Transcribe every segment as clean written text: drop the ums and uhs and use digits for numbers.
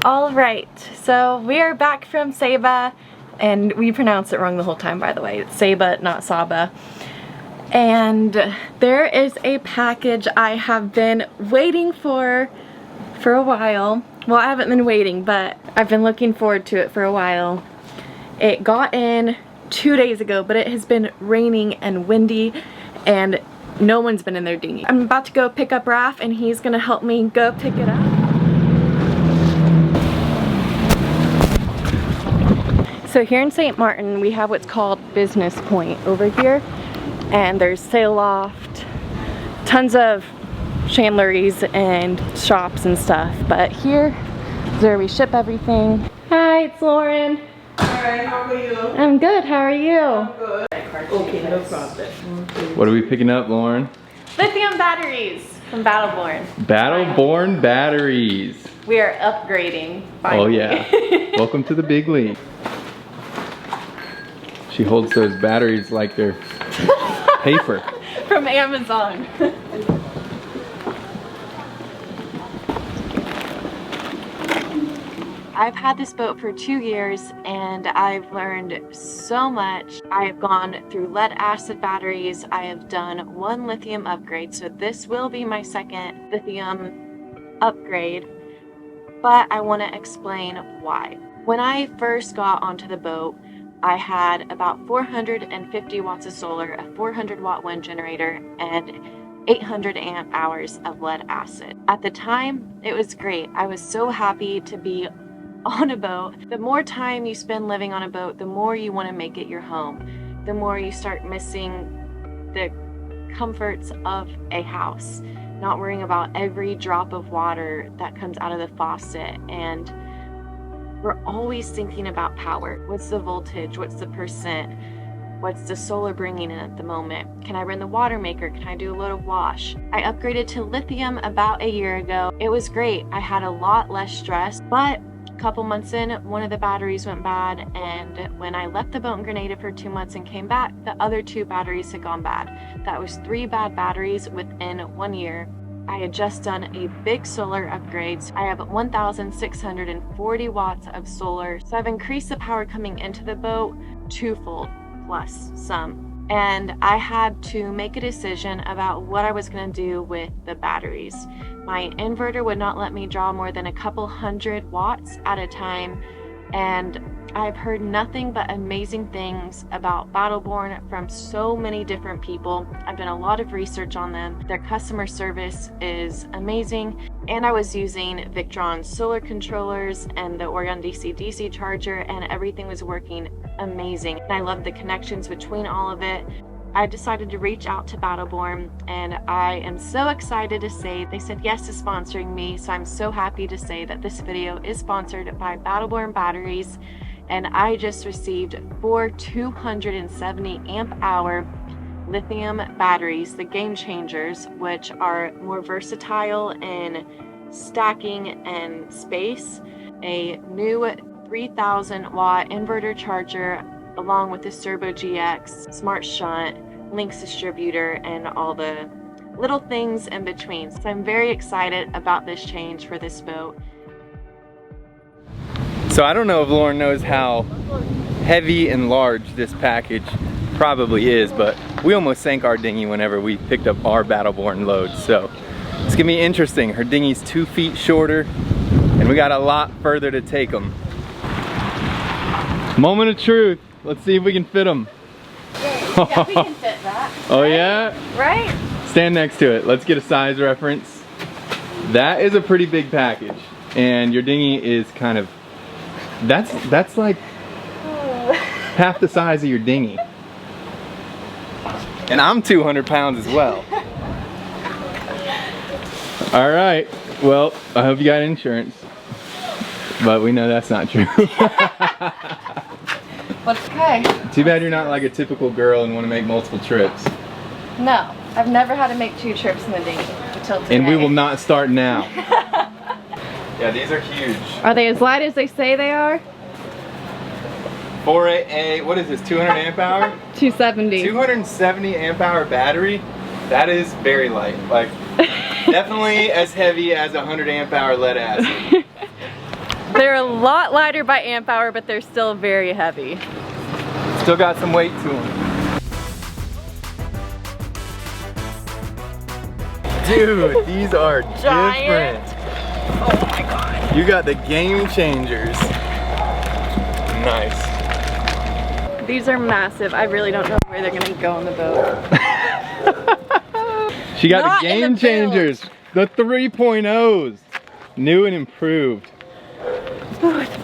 All right, so we are back from Saba, and we pronounced it wrong the whole time, by the way. It's Saba, not Saba. And there is a package I have been waiting for a while. Well, I haven't been waiting, but I've been looking forward to it for a while. It got in 2 days ago, but it has been raining and windy, and no one's been in their dinghy. I'm about to go pick up Raph, and he's gonna help me go pick it up. So here in St. Martin, we have what's called Business Point over here, and there's sail loft, tons of chandleries and shops and stuff. But here is where we ship everything. Hi, it's Lauren. Alright, how are you? I'm good, how are you? I'm good. Okay, no problem. What are we picking up, Lauren? Lithium batteries from Battleborn. Battleborn batteries. We are upgrading, finally. Oh yeah. Welcome to the big league. She holds those batteries like they're paper. From Amazon. I've had this boat for 2 years and I've learned so much. I have gone through lead acid batteries. I have done 1 lithium upgrade, so this will be my 2nd lithium upgrade, but I want to explain why. When I first got onto the boat, I had about 450 watts of solar, a 400 watt wind generator, and 800 amp hours of lead acid. At the time, it was great. I was so happy to be on a boat. The more time you spend living on a boat, the more you want to make it your home. The more you start missing the comforts of a house, not worrying about every drop of water that comes out of the faucet. And we're always thinking about power. What's the voltage? What's the percent? What's the solar bringing in at the moment? Can I run the water maker? Can I do a little wash? I upgraded to lithium about a year ago. It was great. I had a lot less stress, but a couple months in, one of the batteries went bad, and when I left the boat in Grenada for 2 months and came back, the other 2 batteries had gone bad. That was 3 bad batteries within 1 year. I had just done a big solar upgrade. I have 1,640 watts of solar. So I've increased the power coming into the boat twofold plus some. And I had to make a decision about what I was going to do with the batteries. My inverter would not let me draw more than a couple hundred watts at a time. And I've heard nothing but amazing things about Battleborn from so many different people. I've done a lot of research on them. Their customer service is amazing. And I was using Victron's solar controllers and the Oregon DC-DC charger, and everything was working amazing. And I love the connections between all of it. I decided to reach out to Battleborn, and I am so excited to say they said yes to sponsoring me. So I'm so happy to say that this video is sponsored by Battleborn batteries, and I just received 4 270 amp hour lithium batteries, the game changers, which are more versatile in stacking and space, a new 3000 watt inverter charger, along with the Turbo GX, Smart Shunt, Links distributor, and all the little things in between. So I'm very excited about this change for this boat. So I don't know if Lauren knows how heavy and large this package probably is, but we almost sank our dinghy whenever we picked up our Battleborn load. So it's gonna be interesting. Her dinghy's 2 feet shorter, and we got a lot further to take them. Moment of truth. Let's see if we can fit them. Yeah, we can fit that. Oh yeah? Right? Stand next to it. Let's get a size reference. That is a pretty big package. And your dinghy is kind of, that's like half the size of your dinghy. And I'm 200 pounds as well. All right, well, I hope you got insurance. But we know that's not true. Okay. Too bad you're not like a typical girl and want to make multiple trips. No, I've never had to make 2 trips in the dinghy until today. And we will not start now. Yeah, these are huge. Are they as light as they say they are? 4A, what is this, 200 amp hour? 270. 270 amp hour battery? That is very light. Like, definitely as heavy as a 100 amp hour lead acid. lot lighter by amp hour, but they're still very heavy. Still got some weight to them. Dude, these are Giant. different. Oh my god. You got the game changers. Nice. These are massive. I really don't know where they're gonna go on the boat. She got Not the in the game changers. The 3.0s. New and improved.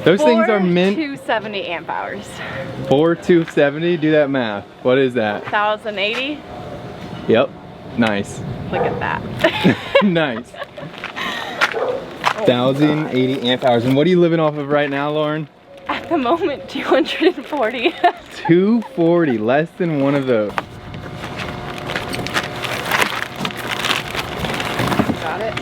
Those things are meant 270 amp hours. 4,270. Do that math. What is that? 1080. Yep. Nice. Look at that. Nice. 1,080 amp hours. And what are you living off of right now, Lauren? At the moment, 240. 240. Less than one of those. Got it.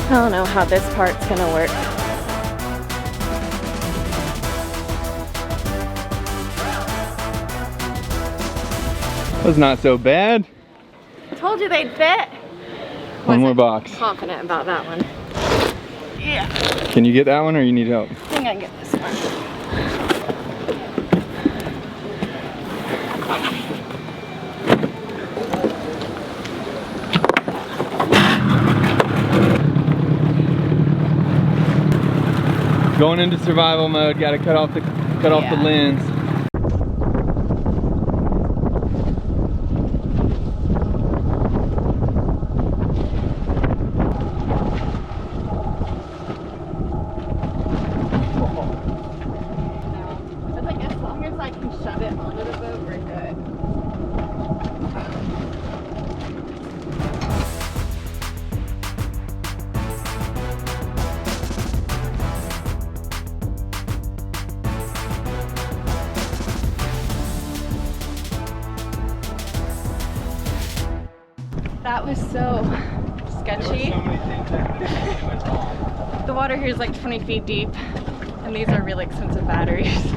I don't know how this part's gonna work. That's not so bad. I told you they'd fit. One more Wasn't box. confident about that one. Yeah. Can you get that one or you need help? I think I can get this one. Going into survival mode, gotta cut off the lens. It's like as long as I can shove it onto the boat, we're good. That was so sketchy. The water here is like 20 feet deep, and these are really expensive batteries.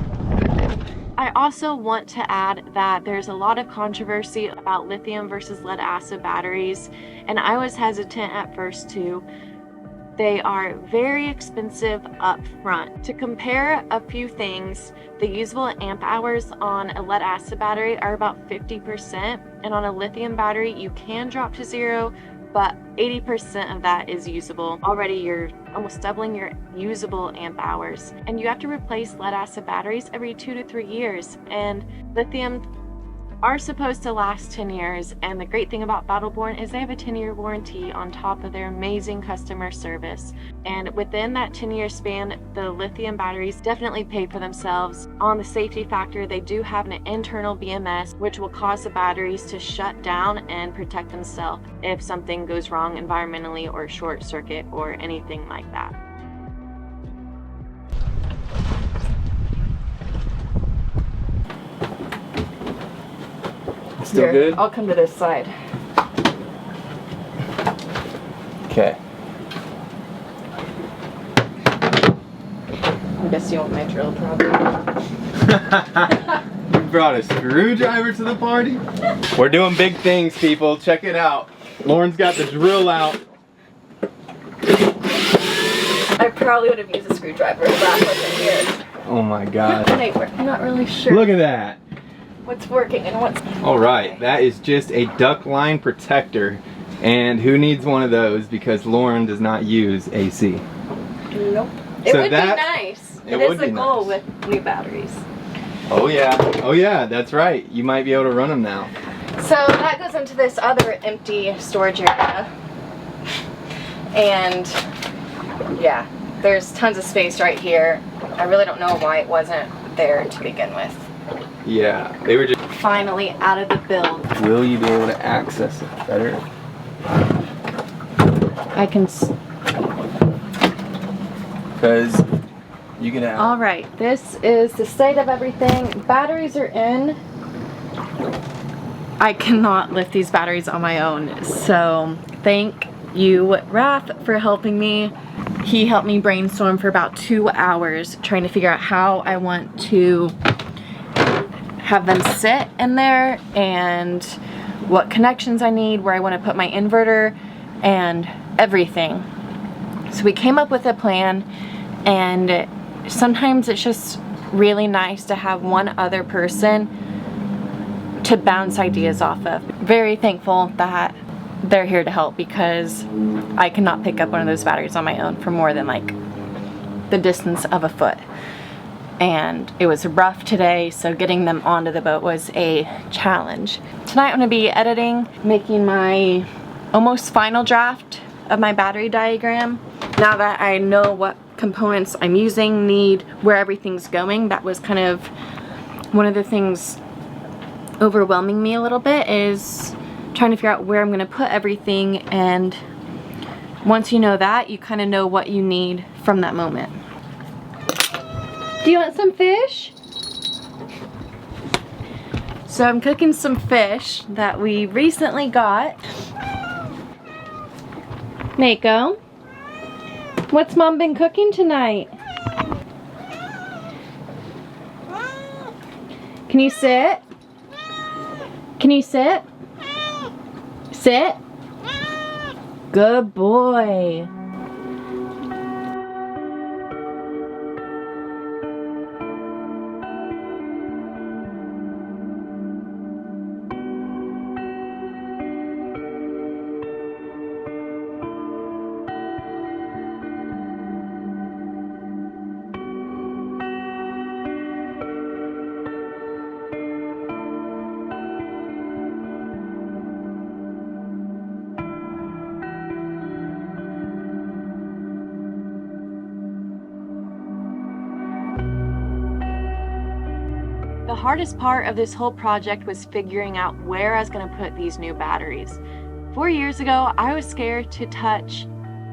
I also want to add that there's a lot of controversy about lithium versus lead acid batteries, and I was hesitant at first too. They are very expensive up front. To compare a few things, the usable amp hours on a lead acid battery are about 50%, and on a lithium battery you can drop to 0, but 80% of that is usable. Already you're almost doubling your usable amp hours. And you have to replace lead acid batteries every 2 to 3 years, and lithium are supposed to last 10 years, and the great thing about Battleborn is they have a 10-year warranty on top of their amazing customer service. And within that 10-year span, the lithium batteries definitely pay for themselves. On the safety factor, they do have an internal BMS, which will cause the batteries to shut down and protect themselves if something goes wrong environmentally or short circuit or anything like that. Still good? I'll come to this side. Okay. I guess you want my drill probably. You brought a screwdriver to the party? We're doing big things, people. Check it out. Lauren's got the drill out. I probably would have used a screwdriver if that wasn't here. Oh my god. Wait, I'm not really sure Look at that. what's working and what's... All right, that is just a duct line protector. And who needs one of those because Lauren does not use AC. Nope. It So would that- be nice. it It would is the be goal nice. with new batteries. Oh yeah, that's right. You might be able to run them now. So that goes into this other empty storage area. And yeah, there's tons of space right here. I really don't know why it wasn't there to begin with. Yeah, they were just... Finally out of the build. Will you be able to access it better? I can... Because you can have... All right, this is the state of everything. Batteries are in. I cannot lift these batteries on my own, so thank you, Raph, for helping me. He helped me brainstorm for about 2 hours trying to figure out how I want to have them sit in there and what connections I need, where I want to put my inverter, and everything. So we came up with a plan, and sometimes it's just really nice to have one other person to bounce ideas off of. Very thankful that they're here to help, because I cannot pick up one of those batteries on my own for more than like the distance of a foot. And it was rough today, so getting them onto the boat was a challenge. Tonight I'm going to be editing, making my almost final draft of my battery diagram. Now that I know what components I'm using, need, where everything's going, that was kind of one of the things overwhelming me a little bit, is trying to figure out where I'm going to put everything. And once you know that, you kind of know what you need from that moment. Do you want some fish? So I'm cooking some fish that we recently got. Mako, what's Mom been cooking tonight? Can you sit? Can you sit? Sit. Good boy. The hardest part of this whole project was figuring out where I was going to put these new batteries. 4 years ago, I was scared to touch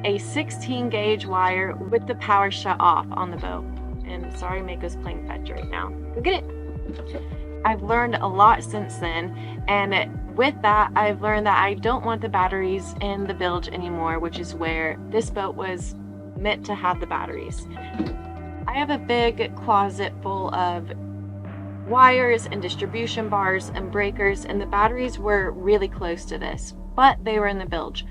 a 16 gauge wire with the power shut off on the boat. And sorry, Mako's playing fetch right now. Go get it. I've learned a lot since then, and with that, I've learned that I don't want the batteries in the bilge anymore, which is where this boat was meant to have the batteries. I have a big closet full of wires and distribution bars and breakers, and the batteries were really close to this, but they were in the bilge.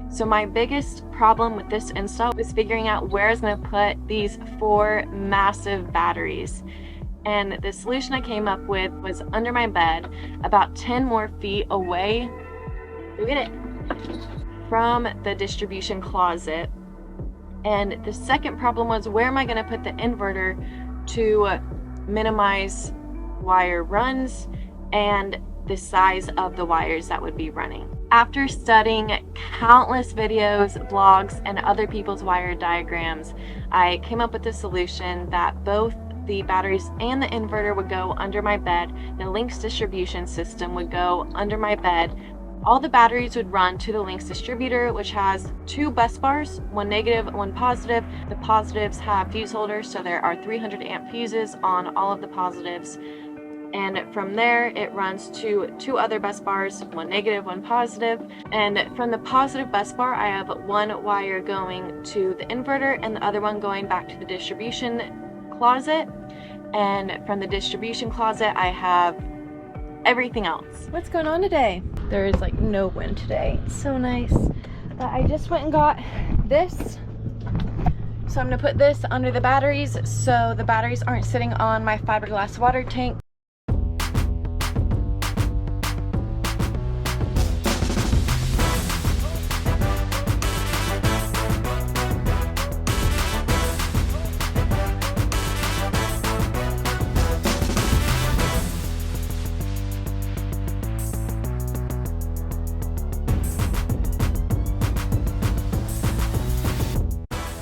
So my biggest problem with this install was figuring out where I was going to put these 4 massive batteries. And the solution I came up with was under my bed, about 10 more feet away, look at it, from the distribution closet. And the second problem was, where am I going to put the inverter to minimize wire runs and the size of the wires that would be running. After studying countless videos, blogs, and other people's wire diagrams, I came up with the solution that both the batteries and the inverter would go under my bed. The Lynx distribution system would go under my bed. All the batteries would run to the Lynx distributor, which has 2 bus bars, one negative, one positive. The positives have fuse holders, so there are 300 amp fuses on all of the positives. And from there, it runs to 2 other bus bars, one negative, one positive. And from the positive bus bar, I have 1 wire going to the inverter and the other one going back to the distribution closet. And from the distribution closet, I have everything else. What's going on today? There is like no wind today. It's so nice. But I just went and got this. So I'm gonna put this under the batteries so the batteries aren't sitting on my fiberglass water tank.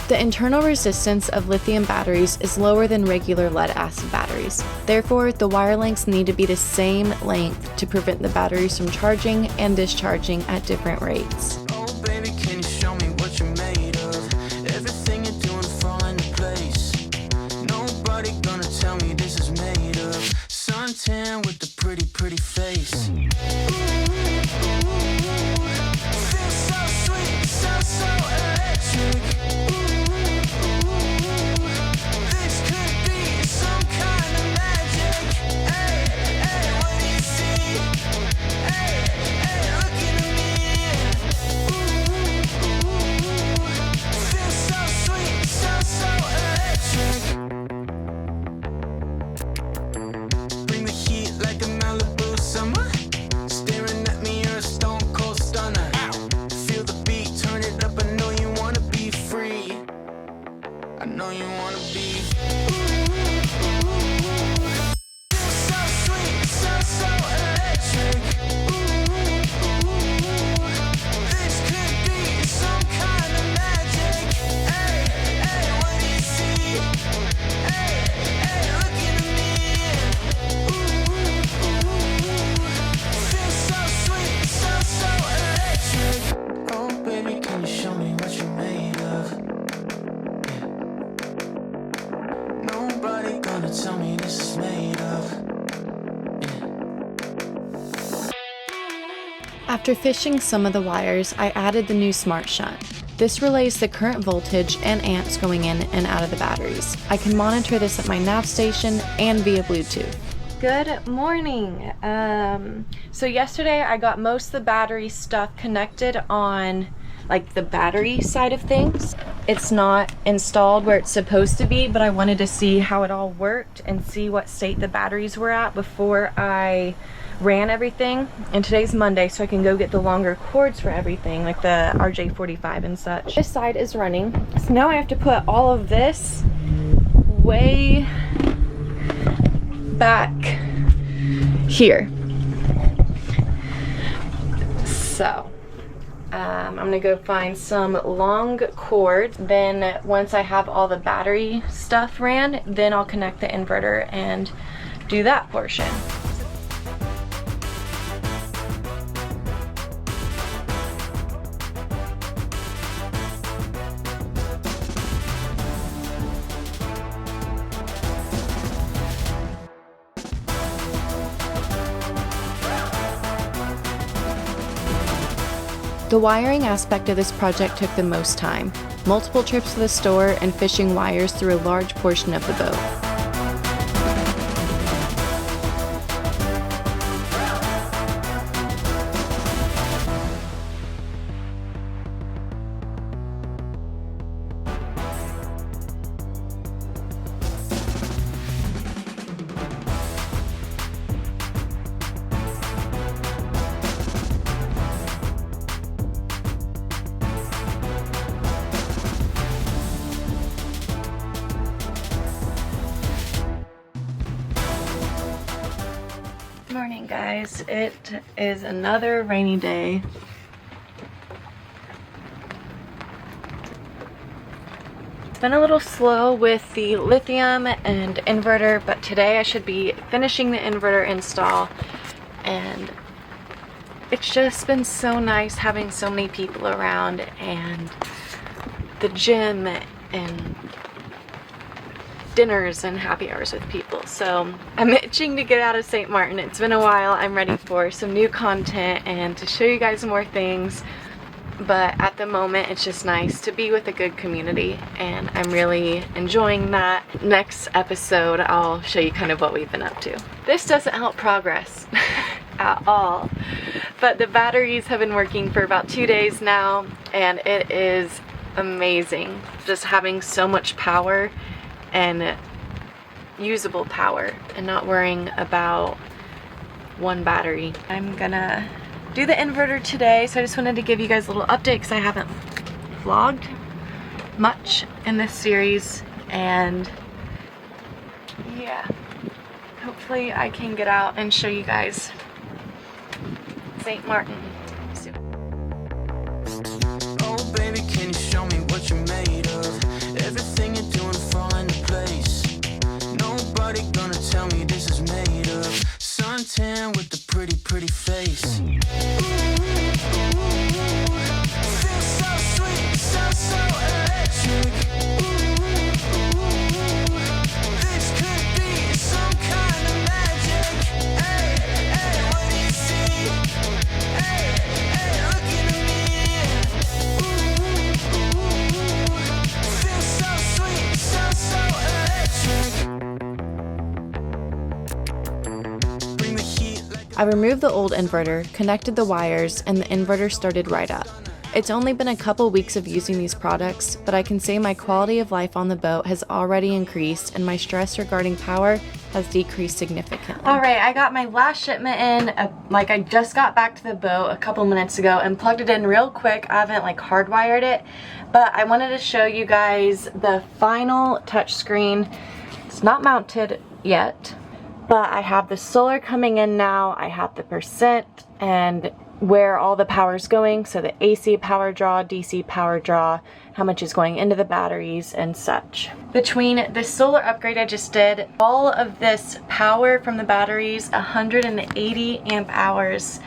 The internal resistance of lithium batteries is lower than regular lead-acid batteries. Therefore, the wire lengths need to be the same length to prevent the batteries from charging and discharging at different rates. Oh baby, can you show me what you're made of? Everything you're doing fall into place. Nobody gonna tell me this is made of. Suntan with the pretty, pretty face. Feels so sweet, so electric. This could be some kind of magic. Hey, After fishing some of the wires, I added the new smart shunt. This relays the current voltage and amps going in and out of the batteries. I can monitor this at my nav station and via Bluetooth. Good morning. So yesterday I got most of the battery stuff connected on like the battery side of things. It's not installed where it's supposed to be, but I wanted to see how it all worked and see what state the batteries were at before I ran everything. And today's Monday, so I can go get the longer cords for everything, like the RJ45 and such. This side is running, so now I have to put all of this way back here. So I'm gonna go find some long cord. Then once I have all the battery stuff ran, then I'll connect the inverter and do that portion. The wiring aspect of this project took the most time. Multiple trips to the store and fishing wires through a large portion of the boat. Morning, guys. It is another rainy day. It's been a little slow with the lithium and inverter, but today I should be finishing the inverter install, and it's just been so nice having so many people around and the gym and dinners and happy hours with people. So I'm itching to get out of St. Martin. It's been a while. I'm ready for some new content and to show you guys more things, but at the moment it's just nice to be with a good community, and I'm really enjoying that. Next episode I'll show you kind of what we've been up to. This doesn't help progress at all, but the batteries have been working for about 2 days now, and it is amazing just having so much power and usable power and not worrying about one battery. I'm gonna do the inverter today, so I just wanted to give you guys a little update because I haven't vlogged much in this series, and yeah, hopefully I can get out and show you guys St. Martin soon. Oh baby, can you show me what you're made of? Everything you're doing fall into place. Nobody gonna tell me this is made of. Suntan with the pretty, pretty face. Ooh, feels so sweet, so electric. Ooh, this could be some kind of magic. Hey, hey, what do you see? Hey, hey, looking at me. Ooh, feels so sweet, so electric. Bring the heat like I removed the old inverter, connected the wires, and the inverter started right up. It's only been a couple weeks of using these products, but I can say my quality of life on the boat has already increased and my stress regarding power has decreased significantly. Alright, I got my last shipment in, like I just got back to the boat a couple minutes ago and plugged it in real quick. I haven't like hardwired it, but I wanted to show you guys the final touchscreen. It's not mounted yet, but I have the solar coming in now. I have the percent and where all the power is going, so the AC power draw, DC power draw, how much is going into the batteries and such. Between the solar upgrade I just did, all of this power from the batteries, 180 amp hours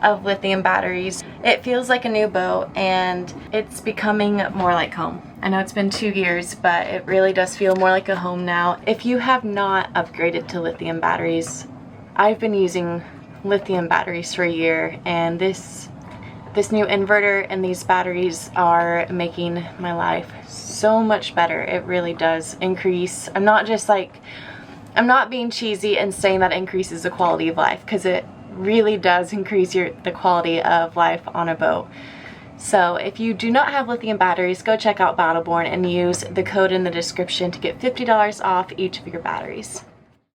of lithium batteries. It feels like a new boat and it's becoming more like home. I know it's been 2 years, but it really does feel more like a home now. If you have not upgraded to lithium batteries, I've been using lithium batteries for a year, and this new inverter and these batteries are making my life so much better. It really does increase. I'm not being cheesy and saying that increases the quality of life, because it really does increase the quality of life on a boat. So if you do not have lithium batteries, go check out Battleborn and use the code in the description to get $50 off each of your batteries.